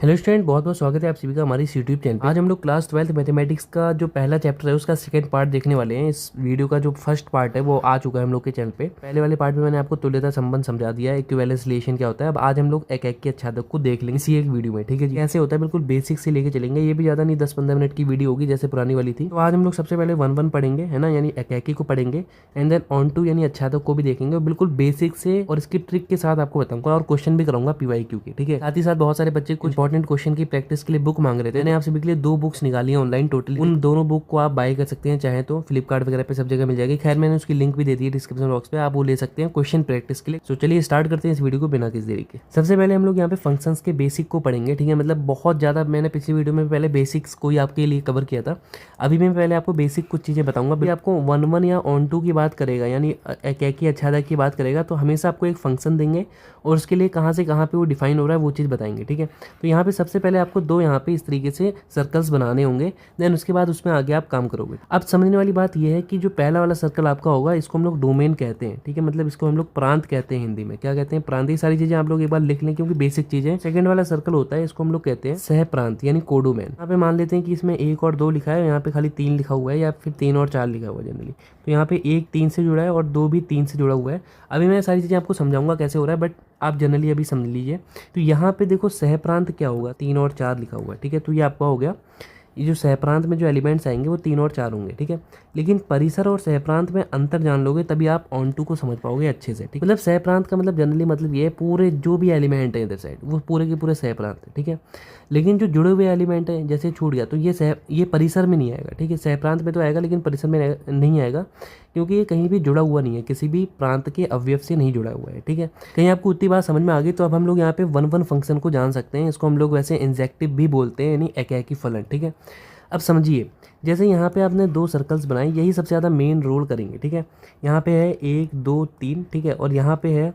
Hello student, बहुत बहुत स्वागत है आप सभी का हमारी इस यूट्यूब चैनल पे। आज हम लोग क्लास 12 मैथमेटिक्स का जो पहला चैप्टर है उसका सेकंड पार्ट देखने वाले हैं। इस वीडियो का जो फर्स्ट पार्ट है वो आ चुका है हम लोग के चैनल पे। पहले वाले पार्ट में मैंने आपको तुल्यता संबंध समझा दिया, इक्विवेलेंस रिलेशन क्या होता है। अब आज हम लोग एक के अच्छादक को देख लेंगे इसी एक वीडियो में, ठीक है जी। कैसे होता है बिल्कुल बेसिक से लेके चलेंगे, ये भी ज्यादा नहीं 10-15 मिनट की वीडियो होगी जैसे पुरानी वाली थी। तो आज हम लोग सबसे पहले 1-1 पढ़ेंगे, है ना, यानी एक को पढ़ेंगे, एंड देन ऑन टू यानी अच्छादक को भी देखेंगे और बिल्कुल बेसिक से और इसकी ट्रिक के साथ आपको बताऊंगा और क्वेश्चन भी कराऊंगा PYQ के, ठीक है। साथ ही साथ बहुत सारे बच्चे कुछ इंपॉर्टेंट क्वेश्चन की प्रैक्टिस के लिए बुक मांग रहे थे। मैंने आप सभी के लिए 2 बुक्स निकाली है ऑनलाइन टोटली। उन दोनों बुक को आप बाय कर सकते हैं, चाहे तो फ्लिपकार्ट वगैरह पे सब जगह मिल जाएगी। खैर मैंने उसकी लिंक भी दे दी है डिस्क्रिप्शन बॉक्स पे, आप वो ले सकते हैं क्वेश्चन प्रैक्टिस के लिए। तो चलिए स्टार्ट करते हैं इस वीडियो को बिना किसी देरी के। सबसे पहले हम लोग यहाँ पे फंक्शंस के बेसिक को पढ़ेंगे, ठीक है। मतलब बहुत ज्यादा मैंने पिछली वीडियो में पहले बेसिक्स को ही आपके लिए कवर किया था। अभी मैं पहले आपको बेसिक कुछ चीजें बताऊंगा। फिर आपको 1-1 या ऑन टू की बात करेगा, यानी एक अच्छादक की बात करेगा, तो हमेशा आपको एक फंक्शन देंगे और उसके लिए कहाँ से कहाँ पे वो डिफाइन हो रहा है वो चीज़ बताएंगे, ठीक है। तो यहाँ पे सबसे पहले आपको 2 यहाँ पे इस तरीके से सर्कल्स बनाने होंगे, देन उसके बाद उसमें आगे आप काम करोगे। अब समझने वाली बात यह है कि जो पहला वाला सर्कल आपका होगा इसको हम लोग डोमेन कहते हैं, ठीक है। मतलब इसको हम लोग प्रांत कहते हैं, हिंदी में क्या कहते हैं, प्रांत। ये सारी चीजें आप लोग एक बार लिख लें क्योंकि बेसिक चीजें। सेकंड वाला सर्कल होता है, इसको हम लोग कहते हैं सह प्रांत यानी कोडोमेन। यहाँ पे मान लेते हैं कि इसमें 1 और 2 लिखा है, यहाँ पे खाली 3 लिखा हुआ है, या फिर 3 और 4 लिखा हुआ है जनरली। तो यहाँ पे 1 3 से जुड़ा है और 2 भी 3 से जुड़ा हुआ है। अभी मैं सारी चीजें आपको समझाऊंगा कैसे हो रहा है, बट आप जनरली अभी समझ लीजिए। तो यहाँ पे देखो सह प्रांत क्या होगा, 3 और 4 लिखा हुआ है, ठीक है। तो ये आपका हो गया। ये जो सहप्रांत में जो एलिमेंट्स आएंगे वो 3 और 4 होंगे, ठीक है। लेकिन परिसर और सहप्रांत में अंतर जान लोगे तभी आप ऑन टू को समझ पाओगे अच्छे से, ठीक। मतलब सहप्रांत का मतलब जनरली मतलब ये है पूरे जो भी एलिमेंट है इधर साइड वो पूरे के पूरे सहप्रांत है, ठीक है। लेकिन जो जुड़े हुए एलिमेंट है जैसे छूट गया तो ये परिसर में नहीं आएगा, ठीक है। सहप्रांत में तो आएगा लेकिन परिसर में नहीं आएगा, क्योंकि ये कहीं भी जुड़ा हुआ नहीं है, किसी भी प्रांत के अवयव से नहीं जुड़ा हुआ है, ठीक है। कहीं आपको उतनी बात समझ में आ गई। तो अब हम लोग यहाँ पे 1-1 फंक्शन को जान सकते हैं। इसको हम लोग वैसे इंजेक्टिव भी बोलते हैं, यानी एकाकी फलन, ठीक है। अब समझिए, जैसे यहाँ पे आपने 2 सर्कल्स बनाए, यही सबसे ज़्यादा मेन रोल करेंगे, ठीक है। यहाँ पे है 1 2 3, ठीक है, और यहाँ पे है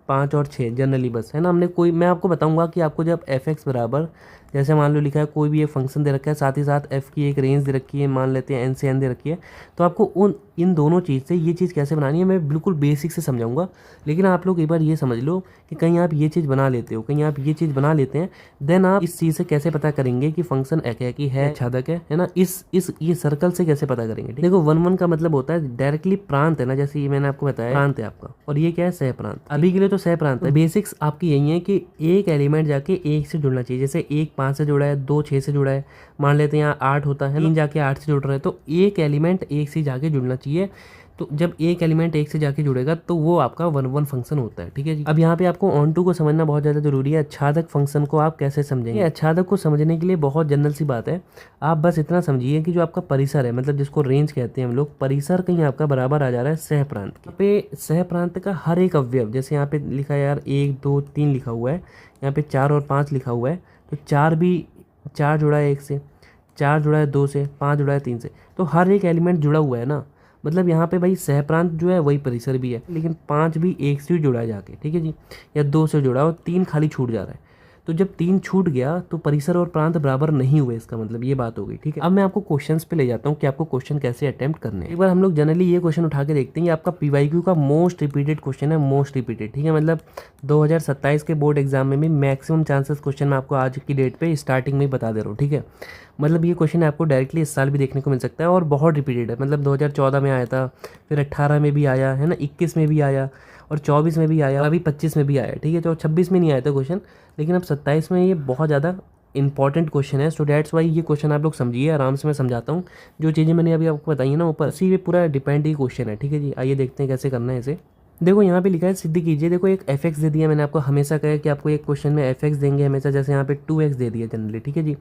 5 और 6 जनरली, बस, है ना। मैं आपको बताऊंगा कि आपको जब f(x) बराबर, जैसे मान लो लिखा है कोई भी एक फंक्शन दे रखा है, साथ ही साथ f की एक रेंज दे रखी है, मान लेते हैं n से n दे रखी है, तो आपको इन दोनों चीज़ से ये चीज़ कैसे बनानी है मैं बिल्कुल बेसिक से समझाऊंगा। लेकिन आप लोग एक बार ये समझ लो कि कहीं आप ये चीज़ बना लेते हो, कहीं आप ये चीज़ बना लेते हैं, देन आप इस चीज़ से कैसे पता करेंगे कि फंक्शन एकाकी है, अच्छादक है ना। ये सर्कल से कैसे पता करेंगे, ठीक? देखो 1-1 का मतलब होता है डायरेक्टली प्रांत, है ना, जैसे ये मैंने आपको बताया प्रांत है आपका, और ये क्या है, सह प्रांत। अभी के लिए तो सह प्रांत है। बेसिक्स आपकी यही है कि एक एलिमेंट जाके 1 से जुड़ना चाहिए। जैसे 1 5 से जुड़ा है, 2 6 से जुड़ा है, मान लेते हैं यहाँ 8 होता है, 3 जाके 8 से जुड़ रहा है, तो एक एलिमेंट 1 से जाके जुड़ना चाहिए। तो जब एक एलिमेंट 1 से जाके जुड़ेगा तो वो आपका 1-1 फंक्शन होता है, ठीक है जी। अब यहाँ पे आपको ऑन टू को समझना बहुत ज़्यादा जरूरी है। अच्छादक फंक्शन को आप कैसे समझेंगे? अच्छादक को समझने के लिए बहुत जनरल सी बात है। आप बस इतना समझिए कि जो आपका परिसर है, मतलब जिसको रेंज कहते हैं हम लोग, परिसर कहीं आपका बराबर आ जा रहा है सह प्रांत के। यहाँ पे सह प्रांत का हर एक अवयव, जैसे यहाँ पे लिखा है यार 1 2 3 लिखा हुआ है, यहाँ पे 4 और 5 लिखा हुआ है, तो 4 जुड़ा है 1 से, 4 जुड़ा है 2 से, 5 जुड़ा है 3 से, तो हर एक एलिमेंट जुड़ा हुआ है ना। मतलब यहाँ पे भाई सहप्रांत जो है वही परिसर भी है, लेकिन 5 भी 1 से जुड़ा है जाके, ठीक है जी, या 2 से जुड़ा और 3 खाली छूट जा रहा है। तो जब 3 छूट गया तो परिसर और प्रांत बराबर नहीं हुए, इसका मतलब ये बात हो गई, ठीक है। अब मैं आपको क्वेश्चंस पे ले जाता हूँ कि आपको क्वेश्चन कैसे अटेम्प्ट करने हैं। एक बार हम लोग जनरली ये क्वेश्चन उठा के देखते हैं। ये आपका PYQ का मोस्ट रिपीटेड क्वेश्चन है, मोस्ट रिपीटेड, ठीक है। मतलब 2027 के बोर्ड एग्जाम में भी मैक्सिमम चांसेस क्वेश्चन मैं आपको आज की डेट पे स्टार्टिंग में ही बता दे रहा हूँ, ठीक है। मतलब ये क्वेश्चन आपको डायरेक्टली इस साल भी देखने को मिल सकता है और बहुत रिपीटेड है। मतलब 2014 में आया था, फिर 18 में भी आया है ना, 21 में भी आया और 24 में भी आया, अभी 25 में भी आया, ठीक है। तो 26 में नहीं आया था क्वेश्चन, लेकिन अब 27 में ये बहुत ज़्यादा इंपॉर्टेंट क्वेश्चन है। सो डेट्स वाई ये क्वेश्चन आप लोग समझिए आराम से। मैं समझाता हूँ जो चीज़ें मैंने अभी आपको बताई है ना ऊपर, इसी पे पूरा डिपेंड ही क्वेश्चन है, ठीक है जी। आइए देखते हैं कैसे करना है इसे। देखो यहाँ पे लिखा है सिद्ध कीजिए। देखो एक f(x) दे दिया मैंने आपको, हमेशा कहा कि आपको एक क्वेश्चन में f(x) देंगे हमेशा, जैसे यहाँ पे 2x दे दिया जनरली, ठीक है जी।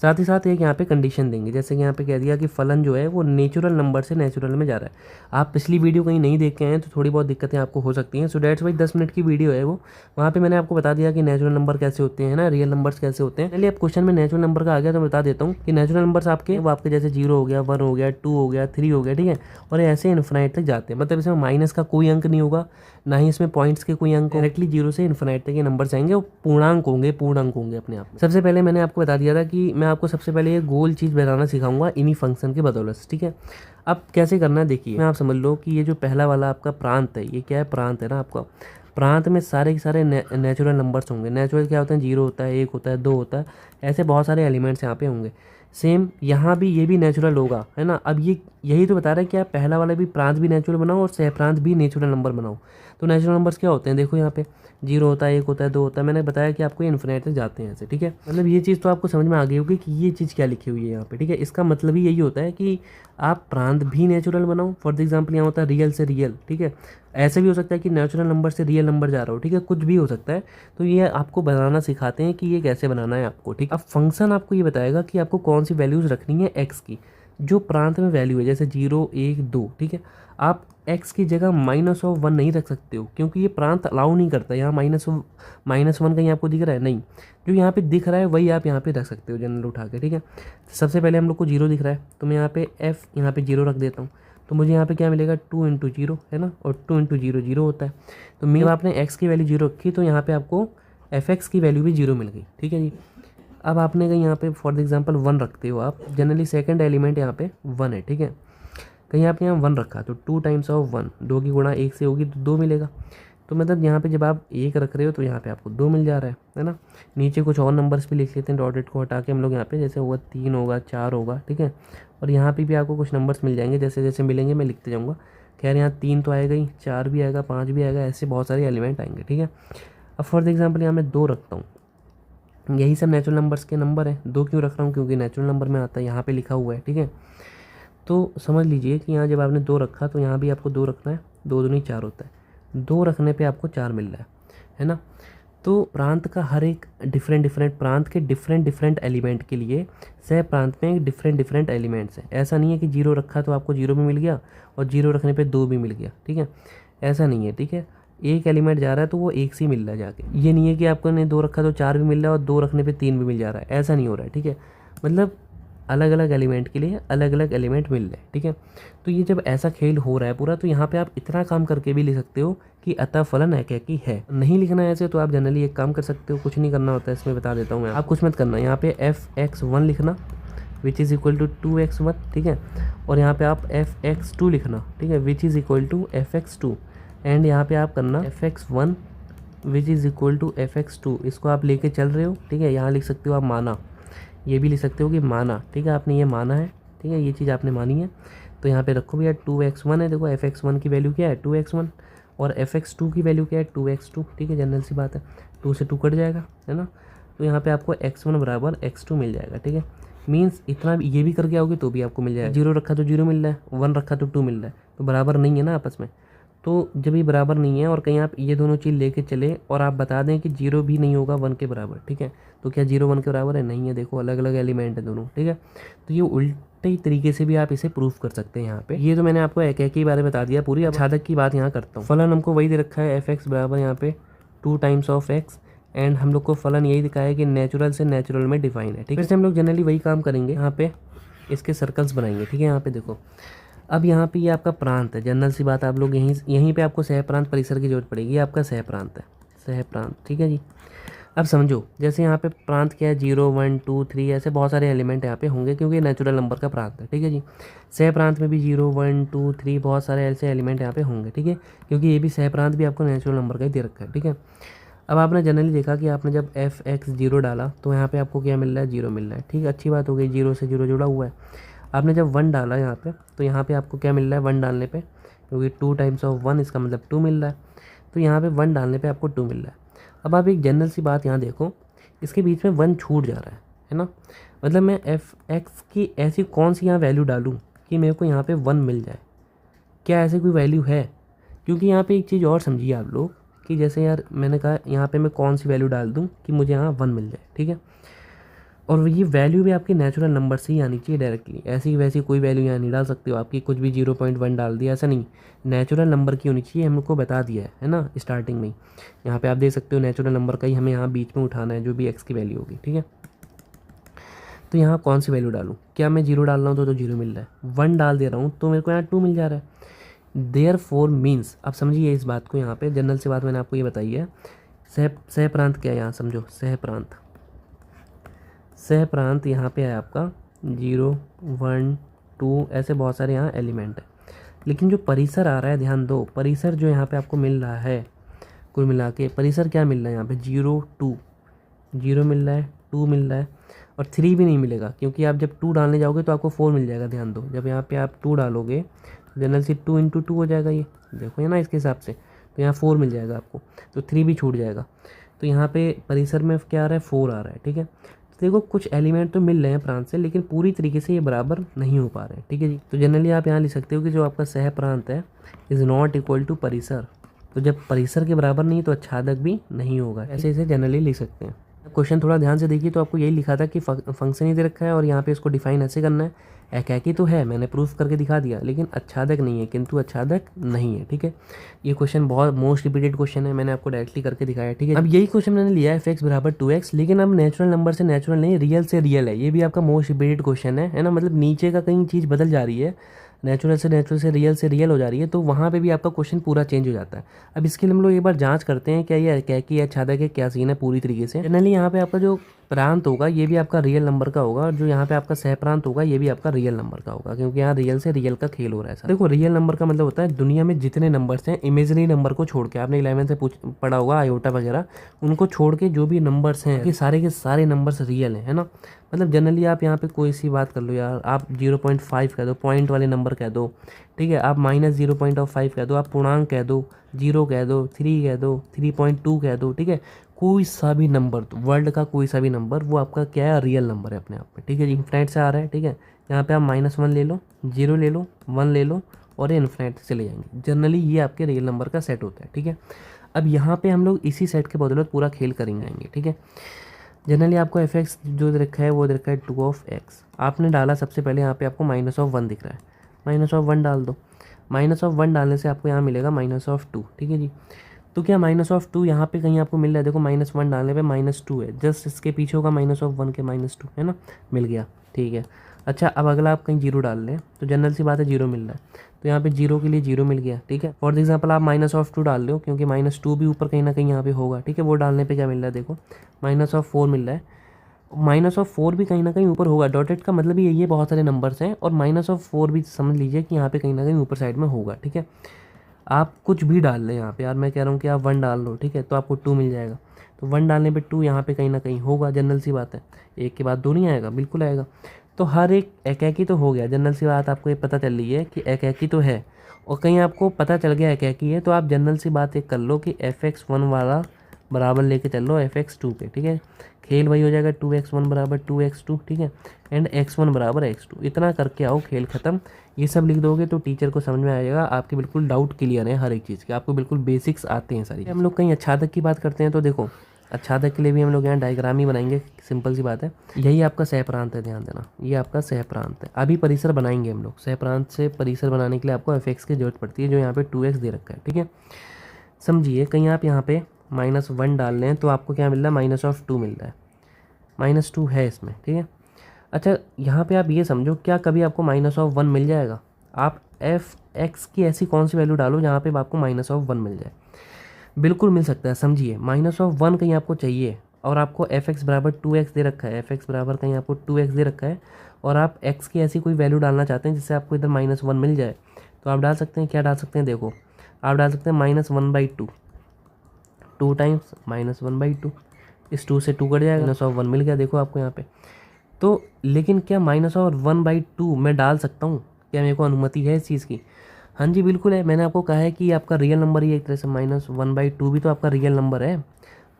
साथ ही साथ एक यहाँ पे कंडीशन देंगे, जैसे कि यहाँ पे कह दिया कि फलन जो है वो नेचुरल नंबर से नेचुरल में जा रहा है। आप पिछली वीडियो कहीं नहीं देख के हैं तो थोड़ी बहुत दिक्कतें आपको हो सकती हैं। सो डेट्स वाई 10 मिनट की वीडियो है वो, वहाँ पे मैंने आपको बता दिया कि नेचुरल नंबर कैसे होते हैं ना, रियल नंबर्स कैसे होते हैं। चलिए अब क्वेश्चन में नेचुरल नंबर का आ गया तो बता देता हूँ कि नेचुरल नंबर्स आपके वो आपके जैसे 0 हो गया, 1 हो गया, 2 हो गया, 3 हो गया, ठीक है। और ऐसे इन्फिनाइट तक जाते हैं। मतलब इसमें माइनस का कोई अंक नहीं होगा, ना ही इसमें पॉइंट्स के कोई अंक, डायरेक्टली 0 से इन्फिनाइट तक ये नंबर्स आएंगे, वो पूर्णांक होंगे अपने आप में। सबसे पहले मैंने आपको बता दिया था कि मैं आपको सबसे पहले ये गोल चीज़ बनाना सिखाऊंगा इन्हीं फंक्शन के बदौलत, ठीक है। अब कैसे करना है देखिए, मैं आप समझ लो कि ये जो पहला वाला आपका प्रांत है, ये क्या है, प्रांत है ना आपका। प्रांत में सारे के सारे नेचुरल नंबर्स होंगे। नेचुरल क्या होते हैं, 0 होता है, 1 होता है, 2 होता है, ऐसे बहुत सारे एलिमेंट्स यहाँ पे होंगे। सेम यहाँ भी ये भी नेचुरल होगा, है ना। अब ये यही तो बता रहा है कि आप पहला वाला भी प्रांत भी नेचुरल बनाओ और सहप्रांत भी नेचुरल नंबर बनाओ। तो नेचुरल नंबर्स क्या होते हैं, देखो यहाँ पे 0 होता है, 1 होता है, 2 होता है। मैंने बताया कि आपको इन्फिनिट तक जाते हैं ऐसे, ठीक है। मतलब ये चीज़ तो आपको समझ में आ गई होगी कि ये चीज़ क्या लिखी हुई है यहाँ पे, ठीक है। इसका मतलब ही यही होता है कि आप प्रांत भी नेचुरल बनाओ। फॉर एग्जाम्पल यहाँ होता है रियल से रियल, ठीक है। ऐसे भी हो सकता है कि नेचुरल नंबर से रियल नंबर जा रहा हो, ठीक है, कुछ भी हो सकता है। तो ये आपको बनाना सिखाते हैं कि ये कैसे बनाना है आपको, ठीक। अब फंक्शन आपको ये बताएगा कि आपको कौन सी वैल्यूज़ रखनी है एक्स की, जो प्रांत में वैल्यू है, जैसे 0, 1, 2, ठीक है। आप एक्स की जगह -1 नहीं रख सकते हो, क्योंकि ये प्रांत अलाउ नहीं करता। यहाँ -1 कहीं आपको दिख रहा है, नहीं। जो यहाँ पे दिख रहा है वही आप यहाँ पे रख सकते हो जनरल उठा के, ठीक है। सबसे पहले हम लोग को 0 दिख रहा है, तो मैं यहाँ पे यहाँ पे 0 रख देता हूँ। तो मुझे यहाँ पे क्या मिलेगा, 2 × 0, है ना, और 2 × 0 0 होता है। तो जब आपने एक्स की वैल्यू 0 रखी तो यहाँ पे आपको fx की वैल्यू भी 0 मिल गई, ठीक है जी। अब आपने कहीं यहाँ पे फॉर एग्जांपल 1 रखते हो आप, जनरली सेकंड एलिमेंट यहाँ पे 1 है, ठीक है। कहीं आपने यहाँ 1 रखा तो 2 × 1, 2 की गुणा 1 से होगी तो 2 मिलेगा। तो मतलब यहाँ पे जब आप 1 रख रहे हो तो यहाँ पे आपको 2 मिल जा रहा है ना। नीचे कुछ और नंबर्स भी लिख लेते हैं, डॉटेड को हटा के हम लोग यहाँ पे, जैसे होगा 3 होगा, 4 होगा, ठीक है। और यहाँ पे भी आपको कुछ नंबर्स मिल जाएंगे, जैसे जैसे मिलेंगे मैं लिखते जाऊँगा। खैर यहाँ 3 तो आएगा ही, 4 भी आएगा, 5 भी आएगा, ऐसे बहुत सारे एलिमेंट आएंगे, ठीक है। अब फॉर एग्जाम्पल यहाँ मैं 2 रखता हूँ, यही सब नेचुरल नंबर्स के नंबर है। 2 क्यों रख रहा हूँ, क्योंकि नेचुरल नंबर में आता है, यहाँ पे लिखा हुआ है, ठीक है। तो समझ लीजिए कि यहाँ जब आपने 2 रखा तो यहाँ भी आपको 2 रखना है, 2 दूनी 4 होता है, 2 रखने पे आपको 4 मिल रहा है ना। तो प्रांत का हर एक डिफरेंट प्रांत के डिफरेंट एलिमेंट के लिए सह प्रांत में एक डिफरेंट एलिमेंट्स हैं। ऐसा नहीं है कि 0 रखा तो आपको 0 भी मिल गया और 0 रखने पे 2 भी मिल गया, ठीक है। ऐसा नहीं है, ठीक है। एक एलिमेंट जा रहा है तो वो एक से ही मिल रहा है जाके। ये नहीं है कि आपको ने 2 रखा तो 4 भी मिल रहा है और 2 रखने पे 3 भी मिल जा रहा है, ऐसा नहीं हो रहा है, ठीक है। मतलब अलग अलग एलिमेंट के लिए अलग अलग एलिमेंट मिल रहे हैं, ठीक है। तो ये जब ऐसा खेल हो रहा है पूरा, तो यहाँ पे आप इतना काम करके भी लिख सकते हो कि अतः फलन एकेकी है। नहीं लिखना है ऐसे तो आप जनरली एक काम कर सकते हो, कुछ नहीं करना होता है, इसमें बता देता हूँ मैं। आप कुछ मत करना, यहाँ पे fx1 लिखना विच इज़ इक्वल टू 2x1, ठीक है। और यहाँ पे आप fx2 लिखना, ठीक है, which is equal to fx2। And यहाँ पे आप करना fx1 which is equal to fx2। इसको आप लेके चल रहे हो, ठीक है। यहाँ लिख सकते हो आप माना, ये भी लिख सकते हो कि माना, ठीक है। आपने ये माना है, ठीक है, ये चीज़ आपने मानी है। तो यहाँ पे रखो भैया 2x1 है, देखो fx1 की वैल्यू क्या है 2x1 और fx2 की वैल्यू क्या है 2x2, ठीक है। जनरल सी बात है, 2 से 2 कट जाएगा, है ना। तो यहाँ पे आपको x1 बराबर x2 मिल जाएगा, ठीक है। मीन्स इतना ये भी करके आओगे तो भी आपको मिल जाएगा। 0 रखा तो 0 मिल रहा है, 1 रखा तो 2 मिल रहा है, तो बराबर नहीं है ना आपस में। तो जब ये बराबर नहीं है और कहीं आप ये दोनों चीज़ लेके चले और आप बता दें कि 0 भी नहीं होगा 1 के बराबर, ठीक है। तो क्या 0 1 के बराबर है, नहीं है, देखो अलग अलग एलिमेंट है दोनों, ठीक है। तो ये उल्टे तरीके से भी आप इसे प्रूफ कर सकते हैं यहाँ पे। ये तो मैंने आपको एक के बारे में बता दिया पूरी। अब छादक की बात यहाँ करता हूँ। फलन हमको वही दे रखा है fx बराबर यहाँ पे 2 टाइम्स x, एंड हम लोग को फलन यही दिखाया है कि नेचुरल से नेचुरल में डिफाइन है, ठीक है। फिर से हम लोग जनरली वही काम करेंगे, यहाँ पे इसके सर्कल्स बनाएंगे, ठीक है। यहाँ पे देखो, अब यहाँ पे ये आपका प्रांत है, जनरल सी बात, आप लोग यहीं पे आपको सह प्रांत परिसर की जरूरत पड़ेगी। ये आपका सह प्रांत है, सह प्रांत, ठीक है जी। अब समझो, जैसे यहाँ पे प्रांत क्या है 0 1 2 3, ऐसे बहुत सारे एलिमेंट यहाँ पे होंगे क्योंकि नेचुरल नंबर का प्रांत है, ठीक है जी। सह प्रांत में भी 0 1 2 3 बहुत सारे ऐसे एलिमेंट यहाँ पे होंगे, ठीक है, क्योंकि ये भी सह प्रांत भी आपको नेचुरल नंबर का ही दे रखा है, ठीक है। अब आपने जनरली देखा कि आपने जब fx 0 डाला तो यहाँ पे आपको क्या मिल रहा है, 0 मिल रहा है, ठीक है, अच्छी बात हो गई, 0 से 0 जुड़ा हुआ है। आपने जब 1 डाला यहाँ पे तो यहाँ पे आपको क्या मिल रहा है 1 डालने पे, क्योंकि 2 टाइम्स ऑफ 1 इसका मतलब 2 मिल रहा है, तो यहाँ पे 1 डालने पे आपको 2 मिल रहा है। अब आप एक जनरल सी बात यहाँ देखो, इसके बीच में 1 छूट जा रहा है ना। मतलब मैं fx की ऐसी कौन सी यहाँ वैल्यू डालूँ कि मेरे को यहाँ पे 1 मिल जाए, क्या ऐसी कोई वैल्यू है? क्योंकि यहाँ पे एक चीज़ और समझिए आप लोग कि जैसे यार मैंने कहा यहाँ पे मैं कौन सी वैल्यू डाल दूँ कि मुझे यहाँ 1 मिल जाए, ठीक है। और ये वैल्यू भी आपकी नेचुरल नंबर से ही आनी चाहिए डायरेक्टली, ऐसी वैसी कोई वैल्यू यहाँ नहीं डाल सकते हो आपकी, कुछ भी 0.1 डाल दिया, ऐसा नहीं, नेचुरल नंबर की होनी चाहिए, हमको बता दिया है ना स्टार्टिंग में ही। यहाँ पे आप देख सकते हो नेचुरल नंबर का ही हमें यहाँ बीच में उठाना है, जो भी x की वैल्यू होगी, ठीक है। तो यहाँ कौन सी वैल्यू डालूँ, क्या मैं 0 डाल रहा हूँ तो 0 मिल रहा है, 1 डाल दे रहा हूँ तो मेरे को यहाँ 2 मिल जा रहा है। देयरफॉर मीन्स, अब समझिए इस बात को, यहाँ पे जनरल से बात मैंने आपको ये बताई है। सह प्रांत क्या है, यहाँ समझो, सह प्रांत, सह प्रांत यहाँ पे है आपका 0 1 2, ऐसे बहुत सारे यहाँ एलिमेंट है। लेकिन जो परिसर आ रहा है, ध्यान दो, परिसर जो यहाँ पे आपको मिल रहा है कुल मिला के परिसर क्या मिल रहा है यहाँ पे 0 2 0 मिल रहा है, 2 मिल रहा है और 3 भी नहीं मिलेगा, क्योंकि आप जब 2 डालने जाओगे तो आपको 4 मिल जाएगा। ध्यान दो, जब यहाँ पे आप 2 डालोगे तो जनरल सी 2 × 2 हो जाएगा, ये देखो है ना इसके हिसाब से, तो यहाँ 4 मिल जाएगा आपको, तो 3 भी छूट जाएगा। तो यहाँ पे परिसर में क्या आ रहा है, 4 आ रहा है। ठीक है, तो देखो कुछ एलिमेंट तो मिल रहे हैं प्रांत से, लेकिन पूरी तरीके से ये बराबर नहीं हो पा रहे हैं। ठीक है जी, तो जनरली आप यहाँ लिख सकते हो कि जो आपका सह प्रांत है इज़ नॉट इक्वल टू परिसर। तो जब परिसर के बराबर नहीं तो आच्छादक भी नहीं होगा, ऐसे इसे जनरली लिख सकते हैं। क्वेश्चन थोड़ा ध्यान से देखिए तो आपको यही लिखा था कि फंक्शन ही दे रखा है और यहाँ पे इसको डिफाइन ऐसे करना है। एकाकी तो है, मैंने प्रूफ करके दिखा दिया, लेकिन आच्छादक नहीं है, किंतु आच्छादक नहीं है। ठीक है, ये क्वेश्चन बहुत मोस्ट रिपीटेड क्वेश्चन है, मैंने आपको डायरेक्टली करके दिखाया। ठीक है, अब यही क्वेश्चन मैंने लिया है f(x = 2x), लेकिन अब नेचुरल नंबर से नेचुरल नहीं, रियल से रियल है। ये भी आपका मोस्ट रिपीटेड क्वेश्चन है ना, मतलब नीचे का कहीं चीज़ बदल जा रही है, नेचुरल से रियल हो जा रही है, तो वहाँ पे भी आपका क्वेश्चन पूरा चेंज हो जाता है। अब इसके लिए हम लोग एक बार जांच करते हैं क्या ये एकाकी या आच्छादक है, क्या सीन है पूरी तरीके से। जनरली यहाँ पे आपका जो प्रांत होगा ये भी आपका रियल नंबर का होगा, और जो यहाँ पे आपका सह प्रांत होगा ये भी आपका रियल नंबर का होगा, क्योंकि यहाँ रियल से रियल का खेल हो रहा है। देखो रियल नंबर का मतलब होता है दुनिया में जितने नंबर्स हैं इमेजिनरी नंबर को छोड़ के, आपने 11 से पढ़ा होगा आयोटा वगैरह, उनको छोड़ के जो भी नंबर्स हैं ये सारे के सारे नंबर्स रियल हैं, है ना। मतलब जनरली आप यहाँ पे कोई सी बात कर लो यार, आप 0.5 कह दो, पॉइंट वाले नंबर कह दो, ठीक है, आप -0.5 कह दो, आप पूर्णांक कह दो, 0 कह दो, 3 कह दो, 3.2 कह दो, ठीक है, कोई सा भी नंबर, वर्ल्ड का कोई सा भी नंबर, वो आपका क्या है, रियल नंबर है अपने आप में। ठीक है जी, इन्फिनाइट से आ रहा है। ठीक है, यहाँ पे आप -1 ले लो, 0 ले लो, 1 ले लो और ये इन्फिनाइट से चले जाएंगे। जनरली ये आपके रियल नंबर का सेट होता है। ठीक है, अब यहाँ पे हम लोग इसी सेट के बदौलत पूरा खेल करेंगे। ठीक है, जनरली आपको f(x) जो रखा है वो रखा है 2(x), आपने डाला सबसे पहले यहाँ पे आपको -1 दिख रहा है, -1 डाल दो। -1 डालने से आपको यहाँ मिलेगा -2। ठीक है जी, तो क्या -2 यहाँ पे कहीं आपको मिल रहा है, देखो -1 डालने पे -2 है, जस्ट इसके पीछे होगा -1 के -2, है ना, मिल गया। ठीक है, अच्छा अब अगला आप कहीं 0 डाल लें तो जनरल सी बात है 0 मिल रहा है, तो यहाँ पे 0 के लिए 0 मिल गया। ठीक है, फॉर एग्जांपल आप -2 डाल लो, क्योंकि -2 भी ऊपर कहीं ना कहीं यहाँ पे होगा। ठीक है, वो डालने पे क्या मिल रहा है, देखो -4 मिल रहा है, -4 भी कहीं ना कहीं ऊपर होगा। डॉटेड का मतलब ही यही है, बहुत सारे नंबर्स हैं और -4 भी समझ लीजिए कि यहाँ पे कहीं ना कहीं ऊपर साइड में होगा। ठीक है, आप कुछ भी डाल लें यहाँ पे, यार मैं कह रहा हूँ कि आप 1 डाल लो, ठीक है, तो आपको 2 मिल जाएगा। तो 1 डालने पे 2 यहाँ पे कहीं ना कहीं होगा, जनरल सी बात है, एक के बाद 2 नहीं आएगा, बिल्कुल आएगा। तो हर एक एकाकी तो हो गया, जनरल सी बात आपको ये पता चल रही है कि एकाकी तो है, और कहीं आपको पता चल गया एकाकी है, तो आप जनरल सी बात एक कर लो कि f(x1) वाला बराबर लेके चल लो f(x2) पे। ठीक है, खेल वही हो जाएगा 2x1 = 2x2, ठीक है, एंड x1 = x2, इतना करके आओ, खेल खत्म। ये सब लिख दोगे तो टीचर को समझ में आएगा, आपके बिल्कुल डाउट क्लियर है हर एक चीज़ के, आपको बिल्कुल बेसिक्स आते हैं सारी। हम लोग कहीं आच्छादक की बात करते हैं तो देखो आच्छादक के लिए भी हम लोग यहाँ डायग्राम ही बनाएंगे, सिंपल सी बात है। यही आपका सह प्रांत है, ध्यान देना, ये आपका सह प्रांत है। अभी परिसर बनाएंगे हम लोग, सह प्रांत से परिसर बनाने के लिए आपको f(x) की जरूरत पड़ती है, जो यहाँ पे 2x दे रखा है। ठीक है, समझिए कहीं आप यहाँ पे -1 डाल लें तो आपको क्या मिल रहा है, -2 मिल रहा है, -2 है इसमें। ठीक है, अच्छा यहाँ पे आप ये समझो, क्या कभी आपको -1 मिल जाएगा, आप f(x) की ऐसी कौन सी वैल्यू डालो जहाँ पे आपको -1 मिल जाए, बिल्कुल मिल सकता है। समझिए -1 कहीं आपको चाहिए और आपको f(x) = 2x दे रखा है, f(x) = कहीं आपको 2x दे रखा है, और आप x की ऐसी कोई वैल्यू डालना चाहते हैं जिससे आपको इधर -1 मिल जाए, तो आप डाल सकते हैं, क्या डाल सकते हैं, देखो आप डाल सकते हैं -1/2, 2 टाइम्स -1/2, इस 2 से 2 कट जाएगा, -1 मिल गया, देखो आपको यहाँ पे। तो लेकिन क्या -1/2 मैं डाल सकता हूँ, क्या मेरे को अनुमति है इस चीज़ की? हाँ जी बिल्कुल है, मैंने आपको कहा है कि आपका रियल नंबर ही है एक तरह से, -1/2 भी तो आपका रियल नंबर है,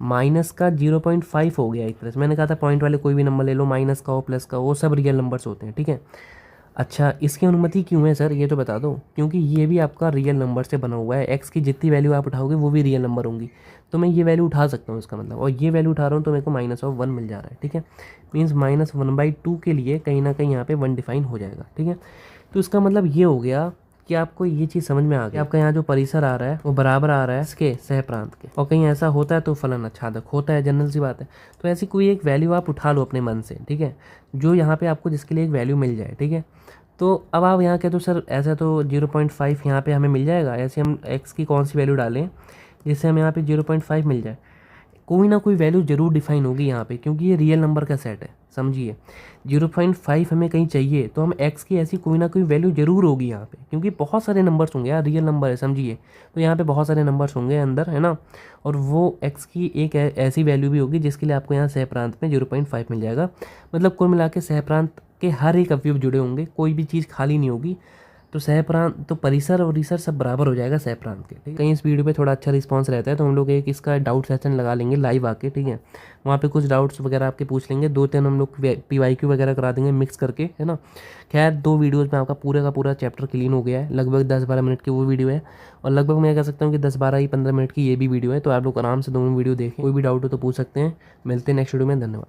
माइनस का 0.5 हो गया एक तरह से। मैंने कहा था पॉइंट वाले कोई भी नंबर ले लो, माइनस का हो, प्लस का हो, वो सब रियल नंबर्स होते हैं। ठीक है, अच्छा इसकी अनुमति क्यों है सर, ये तो बता दो। क्योंकि ये भी आपका रियल नंबर से बना हुआ है, एक्स की जितनी वैल्यू आप उठाओगे वो भी रियल नंबर होंगी, तो मैं ये वैल्यू उठा सकता हूँ इसका मतलब, और ये वैल्यू उठा रहा हूँ तो मेरे को -1 मिल जा रहा है। ठीक है, मीन्स -1/2 के लिए कहीं ना कहीं यहाँ पे 1 डिफाइन हो जाएगा। ठीक है, तो इसका मतलब ये हो गया कि आपको ये चीज़ समझ में आ गई, आपका यहाँ जो परिसर आ रहा है वो बराबर आ रहा है इसके सह प्रांत के, और कहीं ऐसा होता है तो फलन आच्छादक होता है, जनरल सी बात है। तो ऐसी कोई एक वैल्यू आप उठा लो अपने मन से, ठीक है, जो यहाँ पे आपको जिसके लिए एक वैल्यू मिल जाए। ठीक है, तो अब आप यहाँ कह दो सर ऐसा तो 0.5 यहाँ पे हमें मिल जाएगा, ऐसे हम x की कौन सी वैल्यू डालें जिससे हमें यहाँ पे 0.5 मिल जाए। कोई ना कोई वैल्यू जरूर डिफाइन होगी यहाँ पे, क्योंकि ये रियल नंबर का सेट है, समझिए। 0.5 हमें कहीं चाहिए तो हम x की ऐसी कोई ना कोई वैल्यू जरूर होगी यहाँ पे, क्योंकि बहुत सारे नंबर्स होंगे यार, रियल नंबर है समझिए। तो यहाँ पे बहुत सारे नंबर्स होंगे अंदर, है ना, और वो x की एक ऐसी वैल्यू भी होगी जिसके लिए आपको यहाँ सह प्रांत में 0.5 मिल जाएगा। मतलब कुल मिला के सह प्रांत के हर एक अवयव जुड़े होंगे, कोई भी चीज़ खाली नहीं होगी। तो सहप्रांत तो परिसर और रिसर सब बराबर हो जाएगा सहप्रांत के, ठीक है। कहीं इस वीडियो पे थोड़ा अच्छा रिस्पांस रहता है तो हम लोग एक इसका डाउट सेशन लगा लेंगे लाइव आके, ठीक है। वहाँ पे कुछ डाउट्स वगैरह आपके पूछ लेंगे, 2-3 हम लोग PYQ वगैरह करा देंगे मिक्स करके, है ना। खैर 2 वीडियोज़ में आपका पूरे का पूरा चैप्टर क्लीन हो गया है। लगभग 10-12 मिनट की वो वीडियो है, और लगभग मैं कह सकता हूँ कि 10-12-15 मिनट की ये भी वीडियो है। तो आप लोग आराम से दोनों वीडियो देखें, कोई भी डाउट हो तो पूछ सकते हैं। मिलते हैं नेक्स्ट वीडियो में, धन्यवाद।